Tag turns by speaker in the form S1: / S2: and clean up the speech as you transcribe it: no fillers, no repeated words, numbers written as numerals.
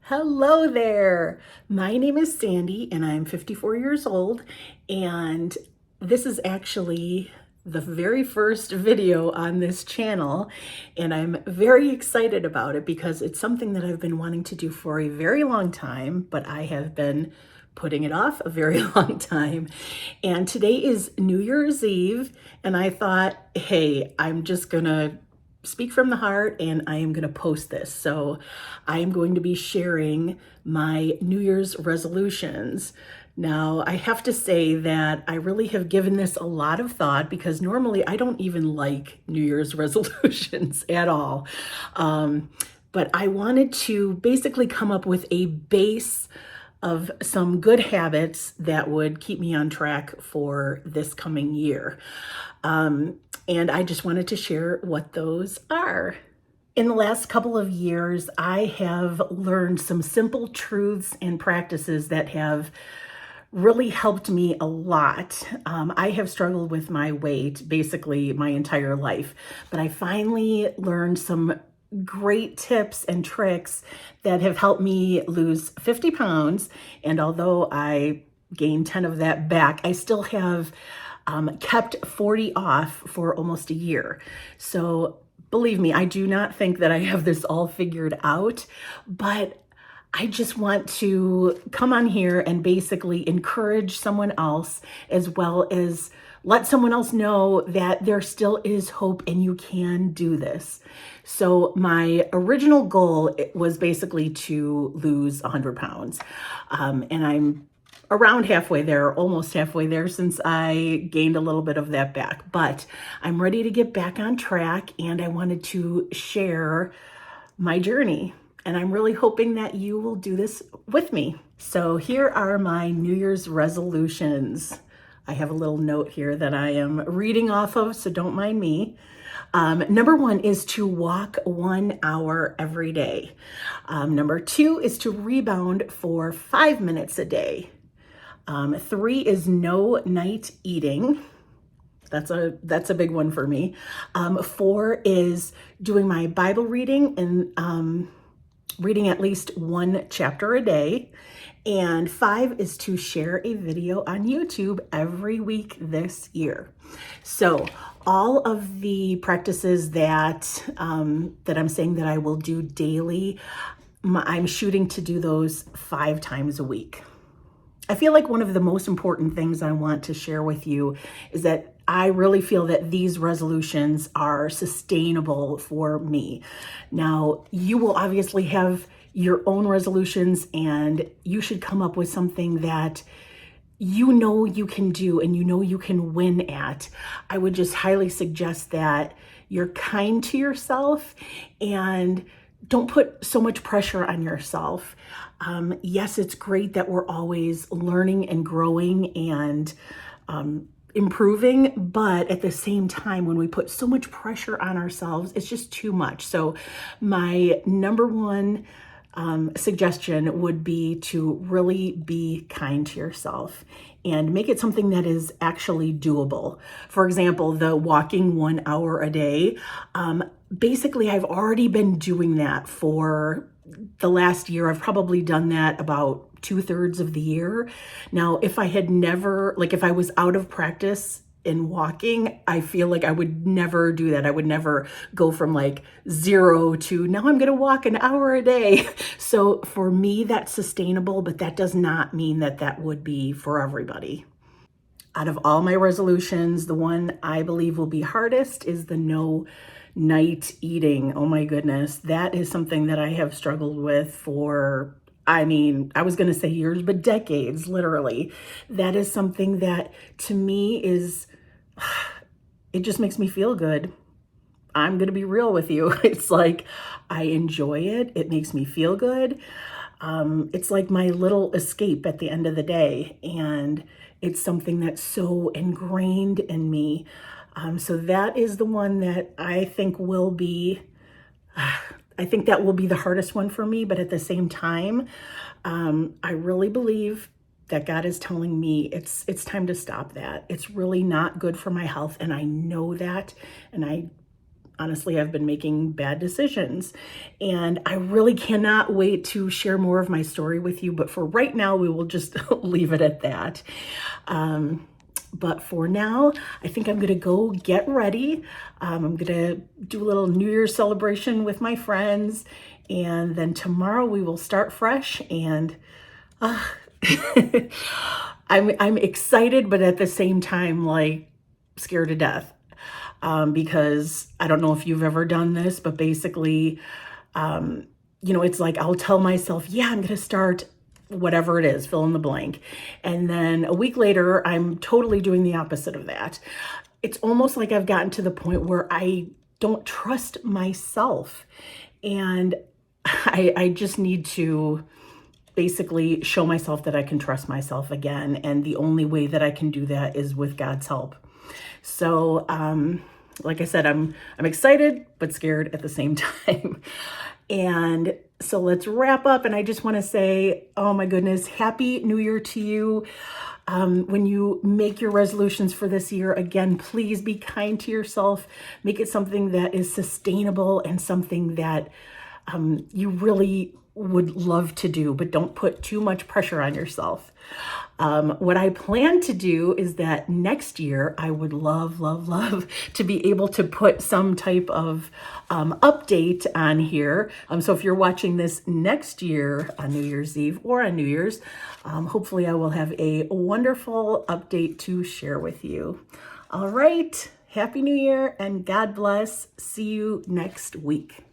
S1: Hello there. My name is Sandy and I'm 54 years old, and this is actually the very first video on this channel, and I'm very excited about it because it's something that I've been wanting to do for a very long time, but I have been putting it off a very long time. And today is New Year's Eve, and I thought, hey, I'm just gonna speak from the heart and I am going to post this. So I am going to be sharing my New Year's resolutions. Now, I have to say that I really have given this a lot of thought because normally I don't even like New Year's resolutions at all. But I wanted to basically come up with a base of some good habits that would keep me on track for this coming year. And I just wanted to share what those are. In the last couple of years, I have learned some simple truths and practices that have really helped me a lot. I have struggled with my weight basically my entire life, but I finally learned some great tips and tricks that have helped me lose 50 pounds. And although I gained 10 of that back, I still have kept 40 off for almost a year. So believe me, I do not think that I have this all figured out, but I just want to come on here and basically encourage someone else, as well as let someone else know that there still is hope and you can do this. So my original goal was basically to lose 100 pounds. And I'm around halfway there, almost halfway there, since I gained a little bit of that back. But I'm ready to get back on track, and I wanted to share my journey. And I'm really hoping that you will do this with me. So here are my New Year's resolutions. I have a little note here that I am reading off of, so don't mind me. Number one is to walk 1 hour every day. Number two is to rebound for 5 minutes a day. Three is no night eating. That's a big one for me. Four is doing my Bible reading and reading at least one chapter a day. And five is to share a video on YouTube every week this year. So all of the practices that I'm saying that I will do daily, I'm shooting to do those 5 times a week. I feel like one of the most important things I want to share with you is that I really feel that these resolutions are sustainable for me. Now, you will obviously have your own resolutions, and you should come up with something that you know you can do and you know you can win at. I would just highly suggest that you're kind to yourself and don't put so much pressure on yourself. Yes, it's great that we're always learning and growing and improving, but at the same time, when we put so much pressure on ourselves, it's just too much. So my number one suggestion would be to really be kind to yourself and make it something that is actually doable. For example, the walking 1 hour a day. Basically, I've already been doing that for the last year. I've probably done that about 2/3 of the year. Now, if I had never, like if I was out of practice in walking, I feel like I would never do that. I would never go from like 0 to now I'm going to walk an hour a day. So for me, that's sustainable, but that does not mean that that would be for everybody. Out of all my resolutions, the one I believe will be hardest is the no night eating. Oh my goodness. That is something that I have struggled with for, I was going to say years, but decades, literally. That is something that to me is, it just makes me feel good. I'm going to be real with you. It's like, I enjoy it. It makes me feel good. It's like my little escape at the end of the day. And it's something that's so ingrained in me. So that is the one that I think will be, that will be the hardest one for me. But at the same time, I really believe that God is telling me it's time to stop that. It's really not good for my health. And I know that. And honestly, I've been making bad decisions. And I really cannot wait to share more of my story with you. But for right now, we will just leave it at that. But for now, I think I'm going to go get ready. I'm going to do a little New Year's celebration with my friends. And then tomorrow we will start fresh. And I'm excited, but at the same time, like scared to death. Because I don't know if you've ever done this, but basically, it's like I'll tell myself, yeah, I'm going to start whatever it is, fill in the blank. And then a week later, I'm totally doing the opposite of that. It's almost like I've gotten to the point where I don't trust myself. And I just need to basically show myself that I can trust myself again. And the only way that I can do that is with God's help. So, like I said, I'm excited, but scared at the same time. And so let's wrap up. And I just want to say, oh my goodness, Happy New Year to you. When you make your resolutions for this year, again, please be kind to yourself. Make it something that is sustainable and something that you really would love to do, but don't put too much pressure on yourself. What I plan to do is that next year, I would love to be able to put some type of update on here. So if you're watching this next year on New Year's Eve or on New Year's, hopefully I will have a wonderful update to share with you. All right. Happy New Year and God bless. See you next week.